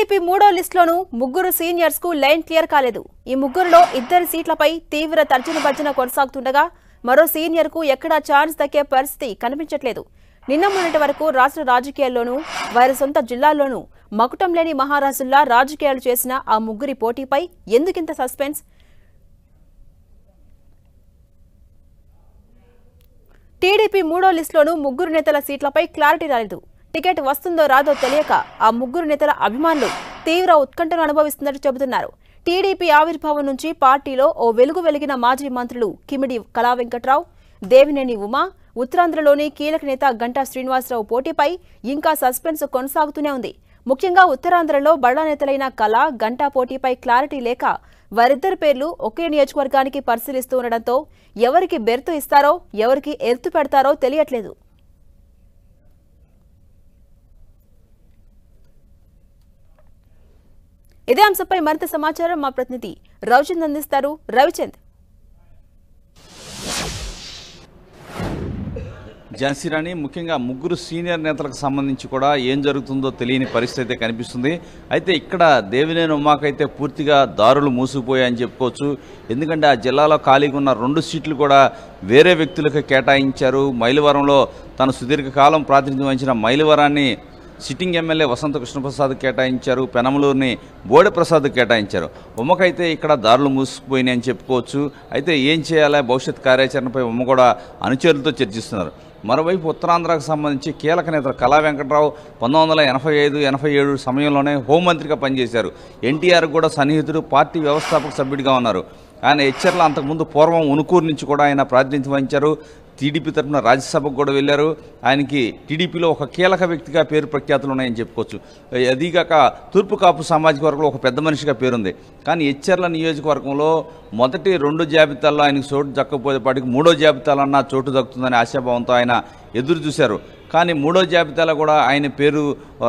TDP మూడో లిస్టులోనూ ముగ్గురు seniors కు లైన్ క్లియర్ కాలేదు. ఈ ముగ్గురులో ఇద్దరు సీట్లపై తీవ్ర తర్జన భర్జన కొనసాగుతుండగా మరో సీనియర్ కు ఎక్కడా ఛాన్స్ దక్కే పరిస్థితి కనిపించట్లేదు. నిన్న మొన్నటి వరకు రాష్ట్ర రాజకీయాల్లోనూ వారి సొంత జిల్లాల్లోనూ మకుటం లేని మహారాజుల్లా రాజకీయాలు చేసిన ఆ ముగ్గురి పోటీపై ఎందుకింత సస్పెన్స్? టీడీపీ మూడో లిస్టులోనూ ముగ్గురు నేతల సీట్లపై క్లారిటీ రాలేదు. టికెట్ వస్తుందో రాదో తెలియక ఆ ముగ్గురు నేతల అభిమానులు తీవ్ర ఉత్కంఠను అనుభవిస్తున్నట్టు చెబుతున్నారు. టీడీపీ ఆవిర్భావం నుంచి పార్టీలో ఓ వెలుగు వెలిగిన మాజీ మంత్రులు కిమిడి కళా వెంకట్రావు, దేవినేని ఉమా, ఉత్తరాంధ్రలోని కీలక నేత గంటా శ్రీనివాసరావు పోటీపై ఇంకా సస్పెన్స్ కొనసాగుతూనే ఉంది. ముఖ్యంగా ఉత్తరాంధ్రలో బడా నేతలైన కళ, గంటా పోటీపై క్లారిటీ లేక వారిద్దరి పేర్లు ఒకే నియోజకవర్గానికి పరిశీలిస్తూ ఉండడంతో ఎవరికి బెర్తు ఇస్తారో ఎవరికి ఎర్తు పెడతారో తెలియట్లేదు. ఇదే అంశంపై మరింత సమాచారం మా ప్రతినిధి రవిచంద్ అందిస్తారు. రవిచంద్, ఝాన్సీరాణి, ముఖ్యంగా ముగ్గురు సీనియర్ నేతలకు సంబంధించి కూడా ఏం జరుగుతుందో తెలియని పరిస్థితి అయితే కనిపిస్తుంది. అయితే ఇక్కడ దేవినేని ఉమాకైతే పూర్తిగా దారులు మూసుకుపోయాయని చెప్పుకోవచ్చు. ఎందుకంటే ఆ జిల్లాలో ఖాళీగా ఉన్న 2 సీట్లు కూడా వేరే వ్యక్తులకు కేటాయించారు. మైలవరంలో తన సుదీర్ఘకాలం ప్రాతినిధ్యం వహించిన మైలవరాన్ని సిట్టింగ్ ఎమ్మెల్యే వసంత కృష్ణప్రసాద్ కేటాయించారు. పెనమలూరుని బోడెప్రసాద్ కేటాయించారు. ఉమ్మకైతే ఇక్కడ దారులు మూసుకుపోయినాయి అని చెప్పుకోవచ్చు. అయితే ఏం చేయాలా, భవిష్యత్ కార్యాచరణపై ఉమ్మ కూడా అనుచరులతో చర్చిస్తున్నారు. మరోవైపు ఉత్తరాంధ్రకు సంబంధించి కీలక నేతలు కళా వెంకట్రావు 1985-87 సమయంలోనే హోంమంత్రిగా పనిచేశారు. ఎన్టీఆర్ కూడా సన్నిహితుడు, పార్టీ వ్యవస్థాపక సభ్యుడిగా ఉన్నారు. ఆయన హెచ్చర్ల అంతకుముందు పూర్వం ఉనుకూరు నుంచి కూడా ఆయన ప్రాతినిధ్యం వహించారు. టీడీపీ తరఫున రాజ్యసభకు కూడా వెళ్ళారు. ఆయనకి టీడీపీలో ఒక కీలక వ్యక్తిగా పేరు ప్రఖ్యాతులు ఉన్నాయని చెప్పుకోవచ్చు. అదీగాక తూర్పు కాపు సామాజిక వర్గంలో ఒక పెద్ద మనిషిగా పేరుంది. కానీ హెచ్చర్ల నియోజకవర్గంలో మొదటి 2 జాబితాల్లో ఆయనకు చోటు దక్కకపోయేపాటికి 3వ జాబితాలన్నా చోటు దక్కుతుందనే ఆశాభావంతో ఆయన ఎదురు చూశారు. కానీ 3వ జాబితాలో కూడా ఆయన పేరు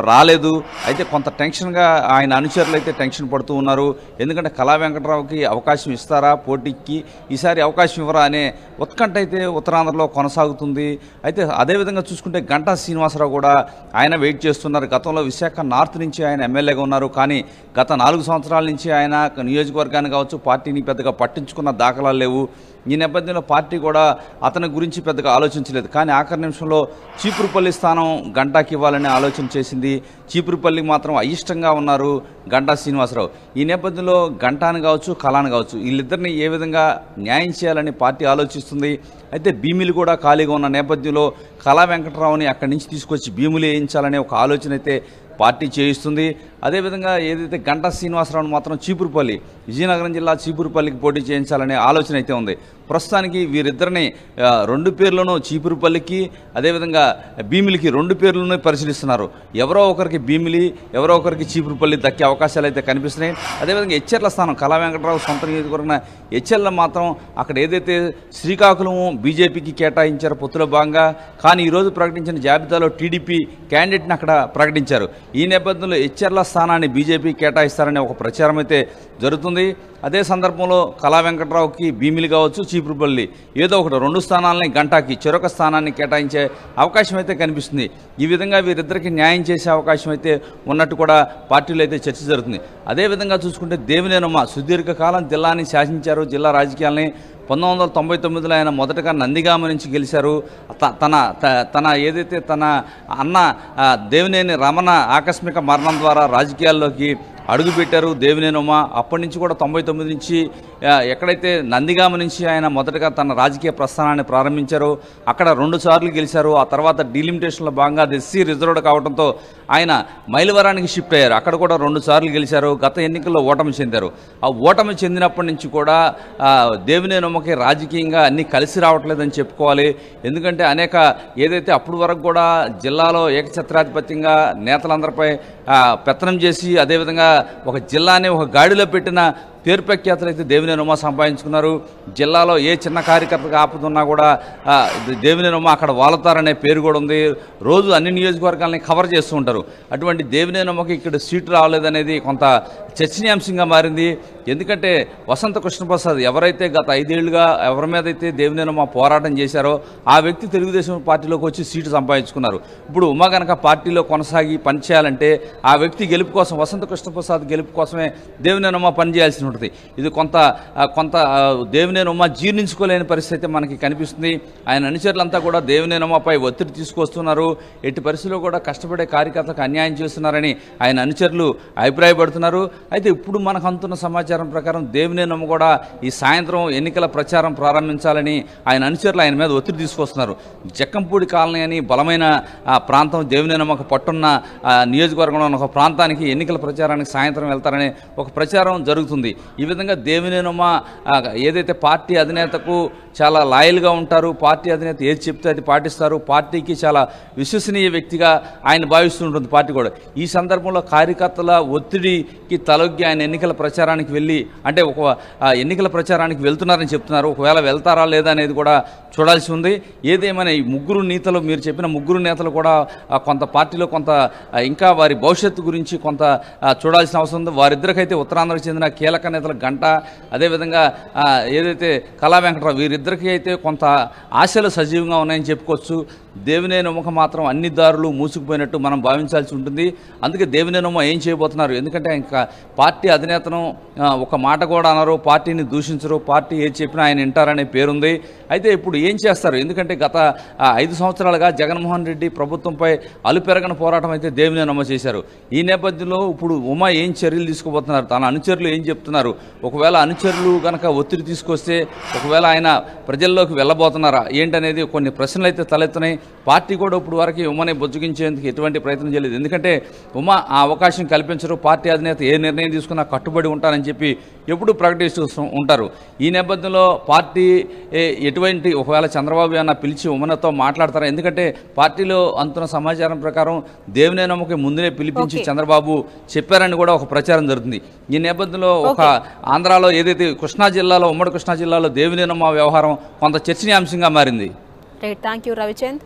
రాలేదు. అయితే కొంత టెన్షన్గా ఆయన అనుచరులు అయితే టెన్షన్ పడుతూ ఉన్నారు. ఎందుకంటే కళా వెంకట్రావుకి అవకాశం ఇస్తారా పోటీకి, ఈసారి అవకాశం ఇవ్వరా అనే ఉత్కంఠ అయితే ఉత్తరాంధ్రలో కొనసాగుతుంది. అయితే అదేవిధంగా చూసుకుంటే గంటా శ్రీనివాసరావు కూడా ఆయన వెయిట్ చేస్తున్నారు. గతంలో విశాఖ నార్త్ నుంచి ఆయన ఎమ్మెల్యేగా ఉన్నారు. కానీ గత 4 సంవత్సరాల నుంచి ఆయన నియోజకవర్గాన్ని కావచ్చు పార్టీని పెద్దగా పట్టించుకున్న దాఖలాలు లేవు. ఈ నేపథ్యంలో పార్టీ కూడా అతని గురించి పెద్దగా ఆలోచించలేదు. కానీ ఆఖరి నిమిషంలో చీపురుపల్లి స్థానం గంటాకి ఇవ్వాలనే ఆలోచన చేసింది. చీపురుపల్లికి మాత్రం అయిష్టంగా ఉన్నారు గంటా శ్రీనివాసరావు. ఈ నేపథ్యంలో గంటాను కావచ్చు, కళాను కావచ్చు, వీళ్ళిద్దరిని ఏ విధంగా న్యాయం చేయాలని పార్టీ ఆలోచిస్తుంది. అయితే భీమిలు కూడా ఖాళీగా ఉన్న నేపథ్యంలో కళా వెంకటరావుని అక్కడి నుంచి తీసుకొచ్చి భీములు వేయించాలనే ఒక ఆలోచన అయితే పార్టీ చేయిస్తుంది. అదేవిధంగా ఏదైతే గంటా శ్రీనివాసరావును మాత్రం చీపురుపల్లి, విజయనగరం జిల్లా చీపురుపల్లికి పోటీ చేయించాలనే ఆలోచన అయితే ఉంది. ప్రస్తుతానికి వీరిద్దరిని 2 పేర్లను చీపురుపల్లికి అదేవిధంగా భీమిలికి 2 పేర్లను పరిశీలిస్తున్నారు. ఎవరో ఒకరికి భీమిలి, ఎవరో ఒకరికి చీపురుపల్లి దక్కే అవకాశాలు అయితే కనిపిస్తున్నాయి. అదేవిధంగా హెచ్చర్ల స్థానం కళా వెంకటరావు సొంత నియోజకవర్గం హెచ్చర్ల మాత్రం అక్కడ ఏదైతే శ్రీకాకుళం బీజేపీకి కేటాయించారో పొత్తులో భాగంగా, కానీ ఈరోజు ప్రకటించిన జాబితాలో టీడీపీ క్యాండిడేట్ని అక్కడ ప్రకటించారు. ఈ నేపథ్యంలో హెచ్చర్ల స్థానాన్ని బీజేపీ కేటాయిస్తారనే ఒక ప్రచారం అయితే జరుగుతుంది. అదే సందర్భంలో కళా వెంకట్రావుకి భీమిలి కావచ్చు, చీపురుపల్లి ఏదో ఒకటి 2 స్థానాలని గంటాకి చెరొక స్థానాన్ని కేటాయించే అవకాశం అయితే కనిపిస్తుంది. ఈ విధంగా వీరిద్దరికి న్యాయం చేసే అవకాశం అయితే ఉన్నట్టు కూడా పార్టీలో అయితే చర్చ జరుగుతుంది. అదేవిధంగా చూసుకుంటే దేవినేని ఉమా సుదీర్ఘకాలం జిల్లాని శాసించారు. జిల్లా రాజకీయాలని 1999లో ఆయన మొదటగా నందిగామ నుంచి గెలిచారు. తన ఏదైతే తన అన్న దేవినేని రమణ ఆకస్మిక మరణం ద్వారా రాజకీయాల్లోకి అడుగుపెట్టారు దేవినేని ఉమా. అప్పటి నుంచి కూడా 99 నుంచి ఎక్కడైతే నందిగామ నుంచి ఆయన మొదటగా తన రాజకీయ ప్రస్థానాన్ని ప్రారంభించారో అక్కడ 2 సార్లు గెలిచారు. ఆ తర్వాత డీలిమిటేషన్లో భాగంగా అది ఎస్సీ రిజర్వ్డ్ కావడంతో ఆయన మైలవరానికి షిఫ్ట్ అయ్యారు. అక్కడ కూడా 2 సార్లు గెలిచారు. గత ఎన్నికల్లో ఓటమి చెందారు. ఆ ఓటమి చెందినప్పటి నుంచి కూడా దేవినేని ఉమకి రాజకీయంగా అన్నీ కలిసి రావట్లేదని చెప్పుకోవాలి. ఎందుకంటే అనేక ఏదైతే అప్పటి వరకు కూడా జిల్లాలో ఏకఛత్రాధిపత్యంగా నేతలందరిపై పెత్తనం చేసి అదేవిధంగా ఒక జిల్లాని ఒక గాడిలో పెట్టిన పేరు ప్రఖ్యాతులు అయితే దేవినేని ఉమ సంపాదించుకున్నారు. జిల్లాలో ఏ చిన్న కార్యకర్తకు ఆపదున్నా కూడా దేవినేని ఉమ అక్కడ వాలతారనే పేరు కూడా ఉంది. రోజు అన్ని నియోజకవర్గాలని కవర్ చేస్తూ ఉంటారు. అటువంటి దేవినేని ఉమకి ఇక్కడ సీటు రాలేదనేది కొంత చర్చనీయాంశంగా మారింది. ఎందుకంటే వసంత కృష్ణప్రసాద్ ఎవరైతే గత 5 ఏళ్లుగా ఎవరి మీద అయితే దేవినేని ఉమ పోరాటం చేశారో ఆ వ్యక్తి తెలుగుదేశం పార్టీలోకి వచ్చి సీటు సంపాదించుకున్నారు. ఇప్పుడు ఉమ కనుక పార్టీలో కొనసాగి పనిచేయాలంటే ఆ వ్యక్తి గెలుపు కోసం, వసంత కృష్ణప్రసాద్ గెలుపు కోసమే దేవినేని ఉమ పనిచేయాల్సి ఉంటుంది. ఇది కొంత దేవినేని ఉమ జీర్ణించుకోలేని పరిస్థితి మనకి కనిపిస్తుంది. ఆయన అనుచరులంతా కూడా దేవినేని ఉమపై ఒత్తిడి తీసుకొస్తున్నారు. ఎట్టి పరిస్థితుల్లో కూడా కష్టపడే కార్యకర్తలకు అన్యాయం చేస్తున్నారని ఆయన అనుచరులు అభిప్రాయపడుతున్నారు. అయితే ఇప్పుడు మనకు అందుతున్న సమాచారం ప్రకారం దేవినేని ఉమ కూడా ఈ సాయంత్రం ఎన్నికల ప్రచారం ప్రారంభించాలని ఆయన అనుచరులు ఆయన మీద ఒత్తిడి తీసుకొస్తున్నారు. జక్కంపూడి కాలనీ అని బలమైన ప్రాంతం, దేవినేని ఉమకు పట్టున్న నియోజకవర్గంలో ఉన్న ఒక ప్రాంతానికి ఎన్నికల ప్రచారానికి సాయంత్రం వెళ్తారనే ఒక ప్రచారం జరుగుతుంది. ఈ విధంగా దేవినేని ఉమ ఏదైతే పార్టీ అధినేతకు చాలా లాయల్గా ఉంటారు, పార్టీ అధినేత ఏది చెప్తే అది పాటిస్తారు, పార్టీకి చాలా విశ్వసనీయ వ్యక్తిగా ఆయన భావిస్తుంటుంది పార్టీ కూడా. ఈ సందర్భంలో కార్యకర్తల ఒత్తిడికి తలొగ్గి ఆయన ఎన్నికల ప్రచారానికి వెళ్ళి, అంటే ఒక ఎన్నికల ప్రచారానికి వెళ్తున్నారని చెప్తున్నారు. ఒకవేళ వెళ్తారా లేదా అనేది కూడా చూడాల్సి ఉంది. ఏదేమైనా ఈ ముగ్గురు నేతలు, మీరు చెప్పిన ముగ్గురు నేతలు కూడా కొంత పార్టీలో కొంత ఇంకా వారి భవిష్యత్తు గురించి కొంత చూడాల్సిన అవసరం ఉంది. వారిద్దరికైతే ఉత్తరాంధ్రకు చెందిన కీలక నేతల గంట, అదేవిధంగా ఏదైతే కళా వెంకటరావు, వీరిద్దరికీ అయితే కొంత ఆశలు సజీవంగా ఉన్నాయని చెప్పుకోవచ్చు. దేవినేని ఉమకు మాత్రం అన్ని దారులు మూసుకుపోయినట్టు మనం భావించాల్సి ఉంటుంది. అందుకే దేవినేని ఉమ ఏం చేయబోతున్నారు, ఎందుకంటే ఇంకా పార్టీ అధినేతను ఒక మాట కూడా అనరు, పార్టీని దూషించరు, పార్టీ ఏది చెప్పినా ఆయన వింటారనే పేరుంది. అయితే ఇప్పుడు ఏం చేస్తారు, ఎందుకంటే గత 5 సంవత్సరాలుగా జగన్మోహన్ రెడ్డి ప్రభుత్వంపై అలుపెరగని పోరాటం అయితే దేవినేని ఉమ చేశారు. ఈ నేపథ్యంలో ఇప్పుడు ఉమ ఏం చర్యలు తీసుకోబోతున్నారు, తన అనుచరులు ఏం చెప్తున్నారు, ఒకవేళ అనుచరులు కనుక ఒత్తిడి తీసుకొస్తే ఒకవేళ ఆయన ప్రజల్లోకి వెళ్ళబోతున్నారా ఏంటనేది కొన్ని ప్రశ్నలు అయితే తలెత్తున్నాయి. పార్టీ కూడా ఇప్పుడు వరకు ఉమని బుజ్జగించేందుకు ఎటువంటి ప్రయత్నం చేయలేదు. ఎందుకంటే ఉమ ఆ అవకాశం కల్పించరు, పార్టీ అధినేత ఏ నిర్ణయం తీసుకున్నా కట్టుబడి ఉంటారని చెప్పి ఎప్పుడు ప్రకటిస్తూ ఉంటారు. ఈ నేపథ్యంలో పార్టీ ఎటువంటి, ఒకవేళ చంద్రబాబు అన్న పిలిచి ఉమనతో మాట్లాడతారా, ఎందుకంటే పార్టీలో అందుతున్న సమాచారం ప్రకారం దేవినేని ఉమకి ముందునే పిలిపించి చంద్రబాబు చెప్పారని కూడా ఒక ప్రచారం జరుగుతుంది. ఈ నేపథ్యంలో ఒక ఆంధ్రాలో ఏదైతే కృష్ణా జిల్లాలో, ఉమ్మడి కృష్ణా జిల్లాలో దేవినేని ఉమ వ్యవహారం కొంత చర్చనీయాంశంగా మారింది. Right, thank you Ravichand.